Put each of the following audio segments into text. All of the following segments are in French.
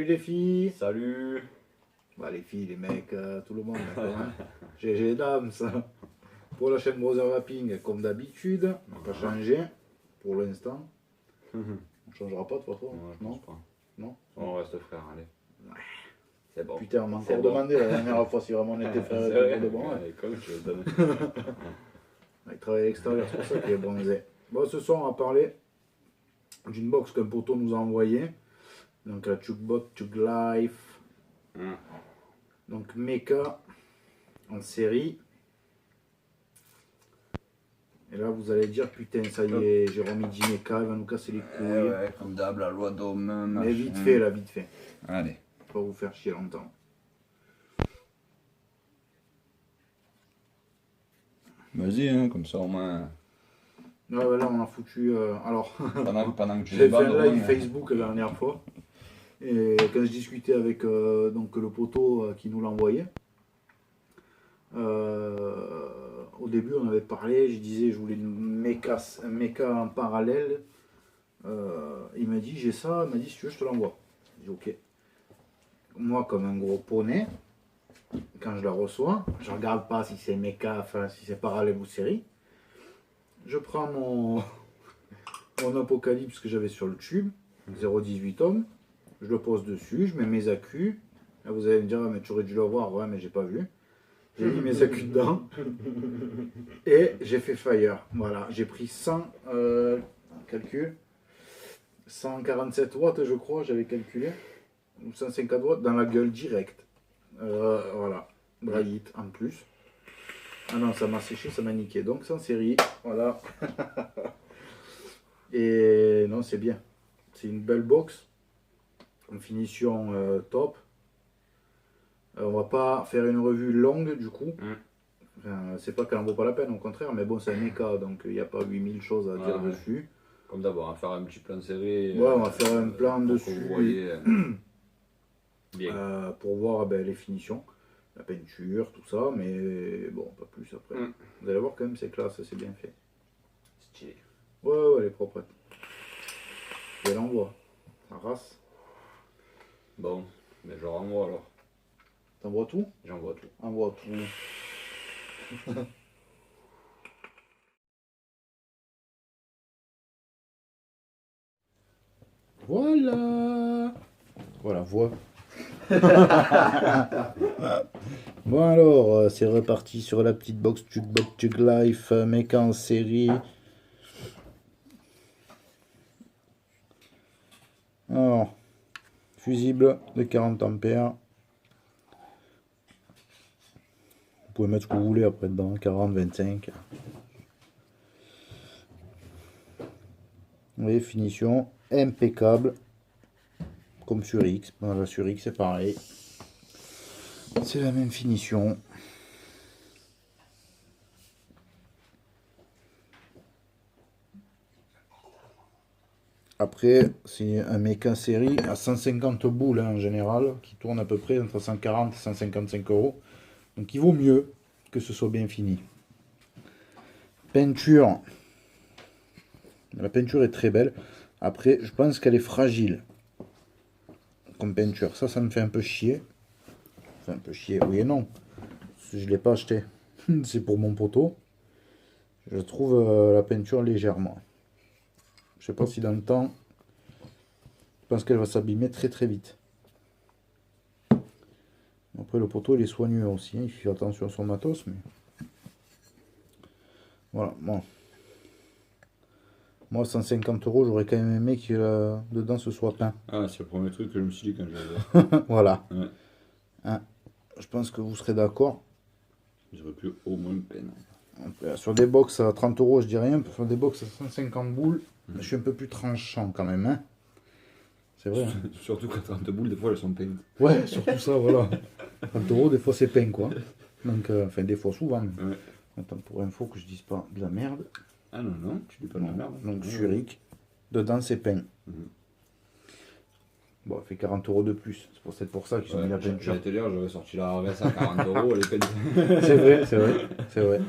Salut les filles. Salut. Bah les filles, les mecs, tout le monde d'accord. Hein. GG dames ça. Pour la chaîne Brother Rapping, comme d'habitude, on va pas changer pour l'instant. On changera pas de toute façon. Ouais, je pense pas. Non. On reste frère, allez. Ouais. C'est bon. Putain, on m'a C'est encore bon. demandé la dernière fois si vraiment on était frères C'est et vrai. de bon. Ouais, comme je le donne. Il travaille à l'extérieur, c'est pour ça qu'il est bronzé. Bon, ce soir, on va parler d'une box qu'un poteau nous a envoyée. Donc la Chugbot Chug Life. Donc Mecha en série. Et là, vous allez dire, putain, ça y est, Jérôme il dit Mecha, il va nous casser les couilles. Ouais, comme d'hab, la loi d'homme. Mais vite fait, là, vite fait. Allez. Faut pas vous faire chier longtemps. Vas-y, hein, comme ça au moins. Ouais, bah là, on a foutu. Alors, Pendant que tu j'ai les fait un bandes, live ouais. Facebook la dernière fois. Et quand je discutais avec donc, le poteau qui nous l'a envoyé, au début, on avait parlé. Je disais, je voulais un mecha en parallèle. Il m'a dit, j'ai ça. Il m'a dit, si tu veux, je te l'envoie. J'ai dit, ok. Moi, comme un gros poney, quand je la reçois, je regarde pas si c'est mecha, enfin, si c'est parallèle ou série. Je prends mon Apocalypse que j'avais sur le tube, 0,18 ohms. Je le pose dessus, je mets mes accus. Là, vous allez me dire, ah, mais tu aurais dû le voir. Ouais, mais j'ai pas vu. J'ai mis mes accus dedans. Et j'ai fait fire. Voilà, j'ai pris 100, calcul, 147 watts, je crois, j'avais calculé. Ou 150 watts dans la gueule direct. Voilà, braillite en plus. Ah non, ça m'a séché, ça m'a niqué. Donc c'est en série, voilà. Et non, c'est bien. C'est une belle box. En finition top. On va pas faire une revue longue du coup. Enfin, c'est pas qu'elle en vaut pas la peine, au contraire. Mais bon, c'est un mecha, donc il n'y a pas 8000 choses à dire dessus. Comme d'abord, on va faire un petit plan de série. Ouais, on va faire un plan pour dessus. que vous voyez. Bien. Pour voir les finitions. La peinture, tout ça, mais bon, pas plus après. Vous allez voir quand même, c'est classe, c'est bien fait. Stylé. Ouais, elle est propre. Et elle envoie. Ça race. Bon, mais je renvoie alors. T'envoies tout? J'envoie tout. Envoie tout. Voilà. Voilà, voix. Bon alors, c'est reparti sur la petite box Chug Life, mecha en série. Alors, fusible de 40 ampères. Vous pouvez mettre ce que vous voulez après dedans, 40, 25. Vous voyez, finition impeccable. Comme sur X. Voilà, sur X c'est pareil. C'est la même finition. Après, c'est un méca série à 150 boules hein, en général, qui tourne à peu près entre 140 et 155 euros. Donc il vaut mieux que ce soit bien fini. Peinture. La peinture est très belle. Après, je pense qu'elle est fragile. Comme peinture. Ça me fait un peu chier. Enfin, un peu chier, oui et non. Je ne l'ai pas acheté. C'est pour mon poteau. Je trouve la peinture légèrement. Je sais pas si dans le temps, je pense qu'elle va s'abîmer très très vite. Après le poteau il est soigneux aussi, il fait attention à son matos, mais voilà, bon. Moi 150 euros, j'aurais quand même aimé que dedans ce soit peint. Ah, c'est le premier truc que je me suis dit quand je l'ai vu. Voilà. Ouais. Hein, je pense que vous serez d'accord. J'aurais pu au moins peine. Sur des box à 30 euros, je dis rien. Sur des box à 150 boules, je suis un peu plus tranchant quand même. Hein. C'est vrai. Hein. Surtout qu'à 30 boules, des fois elles sont peintes. Ouais, surtout ça, voilà. 30 euros, des fois c'est peint quoi. Donc, enfin, des fois souvent. Ouais. Attends, pour info que je dise pas de la merde. Ah non, non, tu dis pas de la merde. Donc, Zurich, dedans c'est peint. Bon, il fait 40 euros de plus. C'est pour ça qu'ils ont mis la peinture. J'allais te dire, j'aurais sorti la RS à 40 euros, elle est peinte. C'est vrai, c'est vrai, c'est vrai.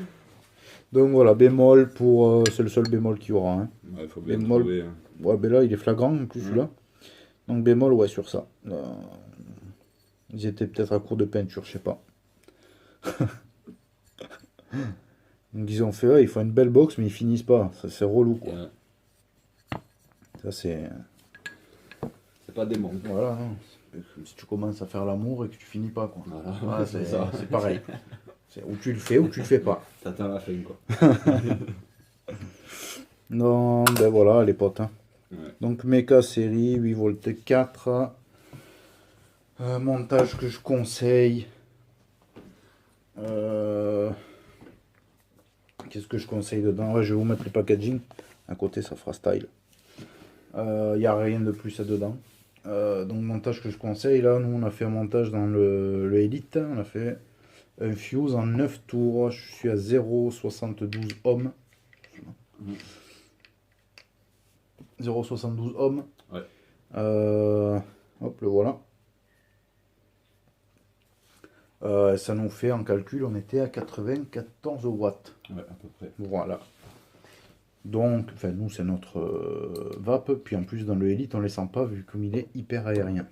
Donc voilà, bémol pour. C'est le seul bémol qu'il y aura. Hein. Ouais, il faut bien bémol. trouver. Hein. Ouais, ben là, il est flagrant en plus celui-là. Donc bémol, ouais, sur ça. Ils étaient peut-être à court de peinture, je sais pas. Donc ils ont fait, ouais, il faut une belle box, mais ils finissent pas. Ça, c'est relou, quoi. Ouais. Ça, c'est... C'est pas des montres. Voilà, hein. Si tu commences à faire l'amour et que tu finis pas, quoi. Voilà, Ouais, c'est ça. c'est pareil. Ou tu le fais ou tu le fais pas. T'attends la fin, quoi. Non, ben voilà, les potes, hein. Ouais. Donc Mecha série 8 volts 4. Montage que je conseille. Qu'est-ce que je conseille dedans? Ouais, je vais vous mettre le packaging. À côté, ça fera style. Il n'y a rien de plus dedans. Donc montage que je conseille. Là, nous, on a fait un montage dans le Elite. On a fait un fuse en 9 tours. Je suis à 0,72 ohms. 0,72 ohms. Ouais. Hop, le voilà. Ça nous fait en calcul, on était à 94 watts. Ouais, à peu près. Voilà. Donc, enfin, nous, c'est notre vape. Puis en plus, dans le Elite, on ne les sent pas vu comme il est hyper aérien.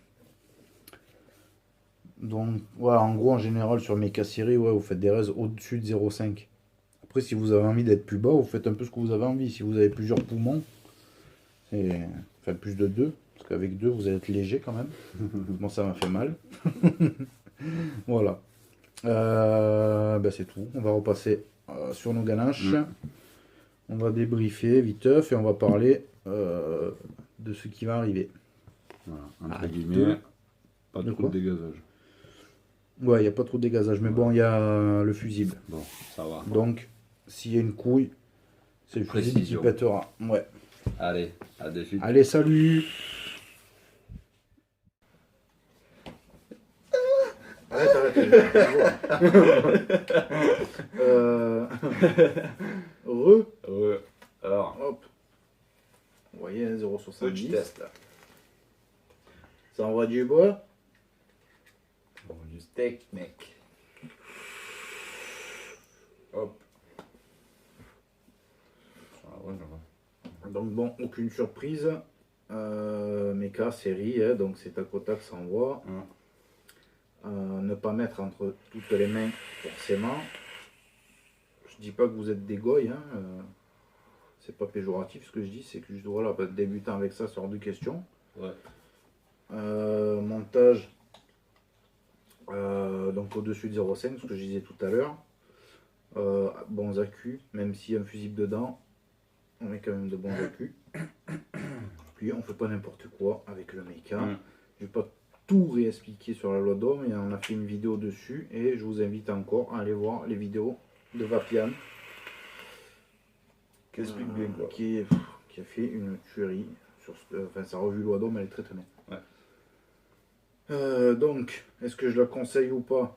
Donc, voilà, en gros, en général, sur mes séries, ouais, vous faites des raises au-dessus de 0,5. Après, si vous avez envie d'être plus bas, vous faites un peu ce que vous avez envie. Si vous avez plusieurs poumons, enfin plus de 2, parce qu'avec 2, vous allez être léger quand même. Bon, ça m'a fait mal. Voilà. Ben, c'est tout. On va repasser sur nos ganaches. On va débriefer viteuf et on va parler de ce qui va arriver. Voilà, entre guillemets, pas De trop quoi de dégazage. Ouais, il n'y a pas trop de dégazage, mais bon, il y a le fusible. Bon, ça va. Donc, s'il y a une couille, c'est le fusible qui Précision. pètera. Ouais. Allez, à de suite. Allez, salut. Arrête. Ouais. Alors, Hop. Vous voyez, hein, petit 0,70. test là. Ça envoie du bois. Bon, du steak, mec. Hop. Ah ouais, je vois. Donc bon, aucune surprise. Mecha série, hein, donc c'est Tacotac ça envoie. Ne pas mettre entre toutes les mains, forcément. Je dis pas que vous êtes des goys, hein, c'est pas péjoratif ce que je dis, c'est que juste voilà, débutant avec ça, c'est hors de question. Ouais. Montage, donc au-dessus de 0,5, ce que je disais tout à l'heure. Bons accus, même s'il y a un fusible dedans, on met quand même de bons accus. Puis on fait pas n'importe quoi avec le Mecha. Je vais pas tout réexpliquer sur la loi d'Ohm, et on a fait une vidéo dessus et je vous invite encore à aller voir les vidéos de Vapian Qui explique bien quoi. qui a fait une tuerie sur enfin sa revue loi d'Ohm, elle est très très bien. Ouais. Donc est-ce que je la conseille ou pas?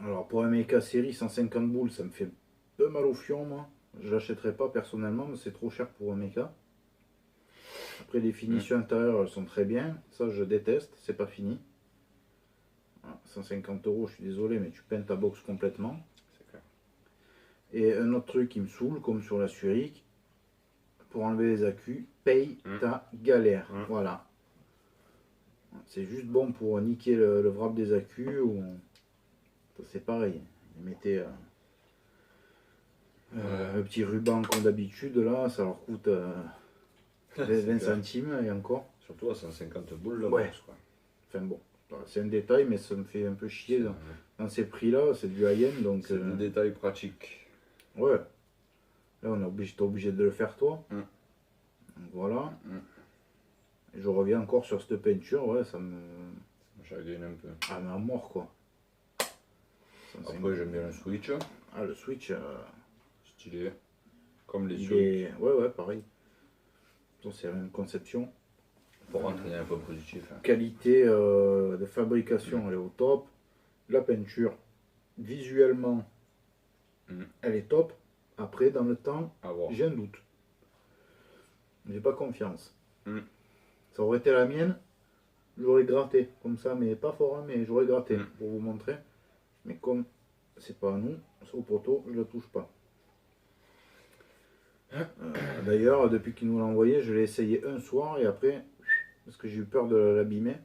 Alors pour un Mecha série 150 boules, ça me fait un peu mal au fion, moi je l'achèterai pas personnellement, mais c'est trop cher pour un Mecha. Après les finitions intérieures, elles sont très bien. Ça, je déteste. C'est pas fini. Voilà, 150 €, je suis désolé, mais tu peins ta box complètement. C'est clair. Et un autre truc qui me saoule, comme sur la Suric, pour enlever les accus, paye ta galère. Voilà. C'est juste bon pour niquer le wrap des accus. Ou... c'est pareil. Ils mettaient le petit ruban comme d'habitude. Là, ça leur coûte... 20 centimes et encore. Surtout à 150 boules là. Ouais. Quoi. Enfin bon, c'est un détail, mais ça me fait un peu chier dans ces prix-là. C'est du high-end, donc. C'est un détail pratique. Ouais. Là, t'es obligé de le faire toi. Donc voilà. Et je reviens encore sur cette peinture, ouais, ça me. Chagrine un peu. Ah, mais à mort quoi. Après, j'aime bien le Switch. Ah, le Switch. Stylé. Comme les Switch. Ouais, pareil. C'est une conception. Pour rentrer dans un peu positif. Qualité de fabrication, elle est au top. La peinture, visuellement, elle est top. Après, dans le temps, j'ai un doute. J'ai pas confiance. Ça aurait été la mienne, j'aurais gratté comme ça, mais pas fort, hein, mais j'aurais gratté pour vous montrer. Mais comme c'est pas à nous, c'est au poteau, je la touche pas. D'ailleurs, depuis qu'il nous l'a envoyé, je l'ai essayé un soir et après, parce que j'ai eu peur de l'abîmer.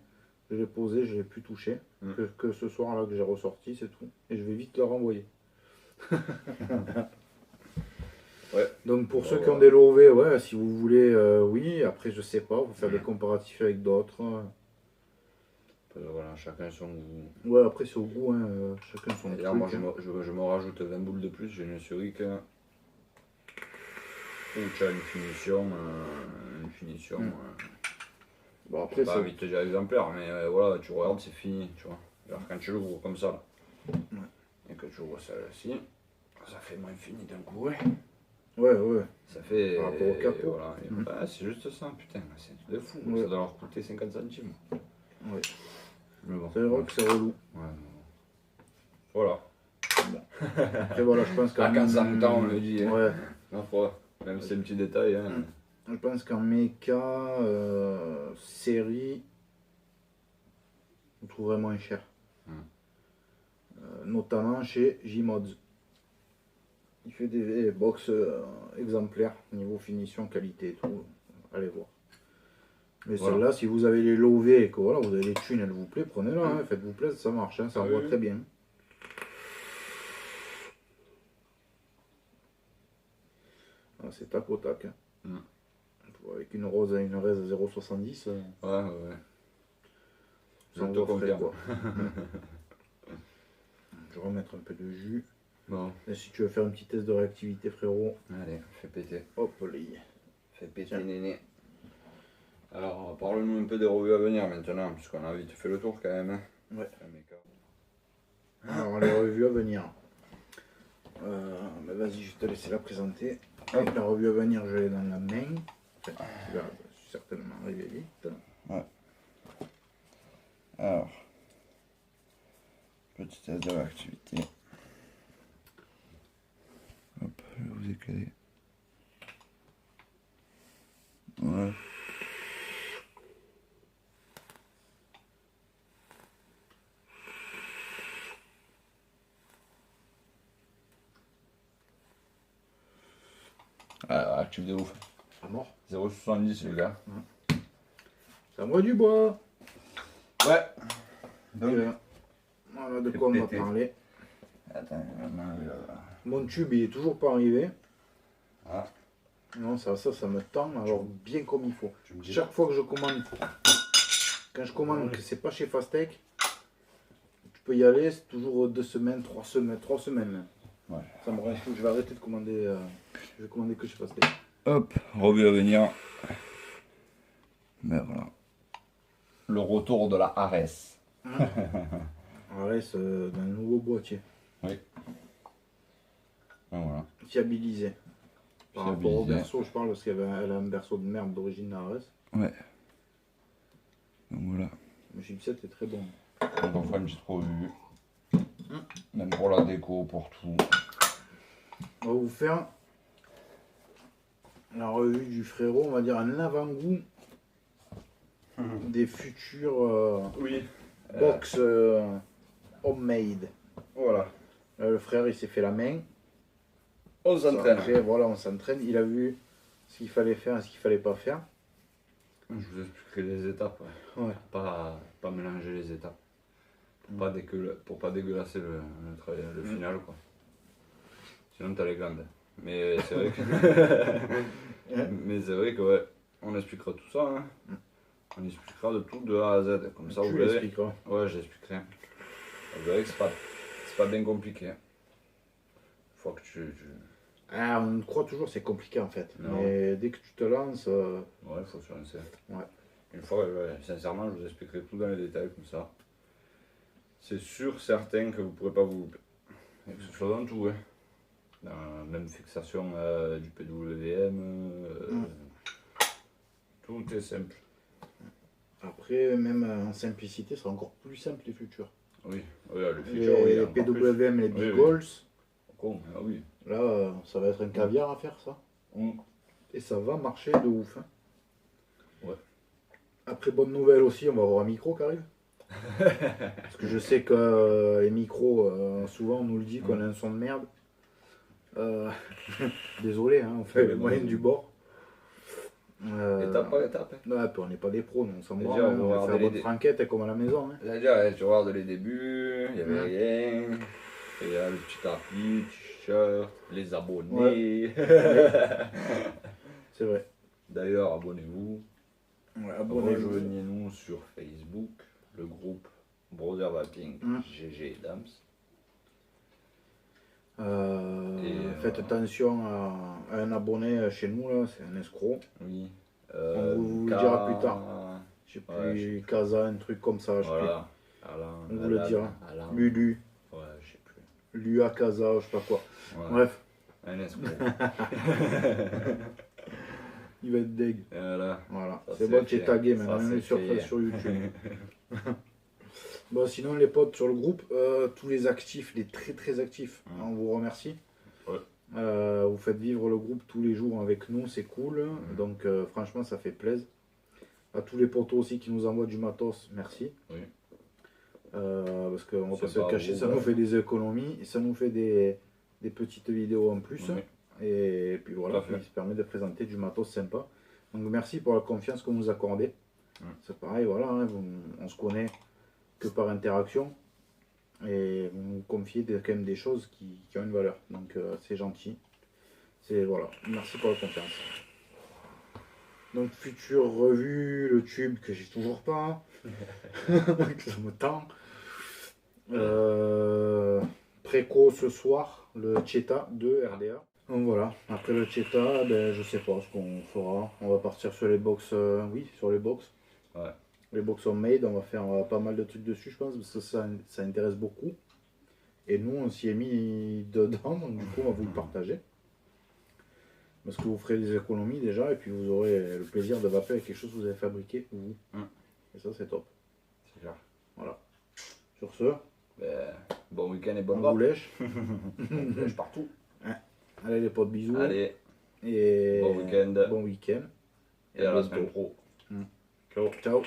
Je l'ai posé, je l'ai plus touché. Mm. Que ce soir là que j'ai ressorti, c'est tout. Et je vais vite le renvoyer. Ouais. Donc pour ceux qui Voilà. ont des lovés, ouais, si vous voulez, oui. Après, je sais pas, faut faire des Mm. comparatifs avec d'autres. Voilà, chacun son goût. Ouais, après c'est au goût, hein, chacun son D'ailleurs, truc. moi, hein. je me rajoute 20 boules de plus. J'ai une Zurich où tu as une finition. Mm. Bon, J'ai après, pas envie de te dire exemplaire, mais voilà, tu regardes, c'est fini, tu vois. Alors quand tu l'ouvres comme ça, là, et que tu ouvres celle-ci, ça fait moins fini d'un coup, ouais. ouais. Ça fait. Par rapport au capot. Voilà, et Mm. bah, c'est juste ça, putain, c'est un truc de fou. Ouais. Ça doit leur coûter 50 centimes. Ouais. Mais bon. C'est vrai que c'est relou. Ouais, mais bon. Voilà. Après, voilà, je pense qu'en. Ah, quand ça me tend, on le dit, hein. Ouais. Ma foi, même si c'est un petit détail, hein. Mm. Je pense qu'en méca, série, on trouverait moins cher. Notamment chez J-Mods. Il fait des box exemplaires, niveau finition, qualité et tout. Allez voir. Mais Voilà. celle-là, si vous avez les lovés et que voilà, vous avez les thunes, elle vous plaît, prenez-la, hein, faites-vous plaisir, ça marche, hein, ça Ah envoie oui. très bien. Ah, c'est tac au tac. Hein. Mm. Avec une rose à une raise à 0,70, Ouais. ça Je te envoie frais, confirme. quoi. Je vais remettre un peu de jus. Bon, Et si tu veux faire un petit test de réactivité, frérot, allez, fais péter. hop, les. Fais péter, Tiens. néné. Alors, parle-nous un peu des revues à venir maintenant, puisqu'on a vite fait le tour quand même. Hein. Ouais. Ah, mais Alors, les revues à venir. Bah, vas-y, je vais te laisser la présenter. Donc, la revue à venir, je l'ai dans la main. Enfin, tu vas certainement arriver vite. Alors, petit test de réactivité. Hop, je vais vous éclairer. Ouais. Ah, actif de ouf. À mort. 0,70 les gars. Ça envoie du bois. Ouais. Donc, voilà de quoi on va péter. parler. Attends, Mon tube, il est toujours pas arrivé. Ah. Non, ça me tend, alors bien comme il faut. Tu me dis Chaque fois que je commande, quand je commande que c'est pas chez Fastech, tu peux y aller, c'est toujours 2 semaines, 3 semaines. Même. Ouais. Ça me rend fou, je vais arrêter de commander. Je vais commander que chez Fastech. Hop, revue à venir. Mais voilà. Le retour de la Ares. Reste d'un nouveau boîtier, Oui. Ben voilà. fiabilisé. Par rapport au Fiabilisé. berceau, je parle parce qu'elle a un berceau de merde d'origine Ares. Ouais. Donc voilà. Le chipset est très bon. Donc on fera une petite revue. Même pour la déco, pour tout. On va vous faire la revue du frérot, on va dire un avant-goût des futurs Oui. box homemade. Voilà. Le frère il s'est fait la main. On s'entraîne. Après, voilà, on s'entraîne. Il a vu ce qu'il fallait faire et ce qu'il fallait pas faire. Je vous expliquerai les étapes. Ouais. Pas mélanger les étapes. Pour pas dégueulasser le final, quoi. Sinon, t'as les glandes. Mais c'est vrai que. Mais c'est vrai que, ouais, on expliquera tout ça. Hein. On expliquera de tout de A à Z. Comme ça, vous Tu verrez. l'expliqueras. Ouais, j'expliquerai. Vous verrez que c'est pas bien compliqué. Une fois que tu. Ah, on croit toujours que c'est compliqué en fait. Non. Mais dès que tu te lances. Ouais, il faut se lancer. Ouais. Une fois, ouais, sincèrement, je vous expliquerai tout dans les détails comme ça. C'est sûr, certain que vous ne pourrez pas vous louper. Et que ce soit dans tout, hein. Dans la même fixation du PWM, tout est simple. Après, même en simplicité, c'est encore plus simple les futurs. Oui, le futur, oui. Les encore plus. PWM, les Oui, Big oui. Goals, Con, ah oui. là, ça va être un caviar à faire ça. Et ça va marcher de ouf. Hein. Ouais. Après, bonne nouvelle aussi, on va avoir un micro qui arrive. Parce que je sais que les micros, souvent on nous le dit qu'on a un son de merde. Désolé, hein, on fait les moyens du bord. Étape par étape. Hein. Ouais, puis on n'est pas des pros, nous, on s'en Déjà, branle, on on va va faire regarder votre les- franquette comme à la maison. Hein. C'est-à-dire, tu regardes les débuts, il n'y avait rien. Et il y a le petit tapis, le t-shirt, les abonnés. C'est vrai. D'ailleurs, abonnez-vous. Ouais, abonnez-vous. Rejoignez-nous sur Facebook, le groupe Brother Vaping, GG et Dams. Et, faites attention à un abonné chez nous, là, c'est un escroc. Oui. On vous le dira plus tard. Je sais Ouais, plus, Casa, un truc comme ça, je sais Voilà. Alain, On vous le dira. Alain. plus. Lulu, Ouais, je sais plus. Lua Casa, je sais pas quoi. Ouais. Bref, Un escroc. il va être deg. Et voilà. Voilà, Ça, c'est c'est bon, tu es fait. tagué Ça, maintenant, on c'est est sur, fait. sur YouTube. Bon, sinon, les potes sur le groupe, tous les actifs, les très très actifs, on vous remercie. Ouais. Vous faites vivre le groupe tous les jours avec nous, c'est cool. Donc, franchement, ça fait plaisir. À tous les potos aussi qui nous envoient du matos, merci. Oui. Parce qu'on va C'est pas se le pas cacher, vous, ça ouais. nous fait des économies et ça nous fait des petites vidéos en plus. Oui. Et puis Tout voilà, à fait. il se permet de présenter du matos sympa. Donc merci pour la confiance que vous nous accordez. C'est pareil, voilà, hein, on se connaît que par interaction. Et vous nous confiez quand même des choses qui ont une valeur. Donc c'est gentil. Voilà, merci pour la confiance. Donc future revue, le tube que j'ai toujours pas. Donc ça me tend. Préco ce soir, le Cheta de RDA. Donc voilà, après le Cheta, ben, je sais pas ce qu'on fera. On va partir sur les box, oui, sur les box. Ouais. Les box homemade, on va faire pas mal de trucs dessus, je pense, parce que ça intéresse beaucoup. Et nous, on s'y est mis dedans, donc du coup, on va vous le partager. Parce que vous ferez des économies déjà, et puis vous aurez le plaisir de vaper avec quelque chose que vous avez fabriqué pour vous. Et ça, c'est top. C'est clair. Voilà. Sur ce, Ben, bon week-end et bonne on vape. vous lèche. On lèche partout. Allez les potes, bisous. Allez, Et bon week-end. Bon week-end. et à la bientôt. semaine pro. Mm. Ciao. Ciao.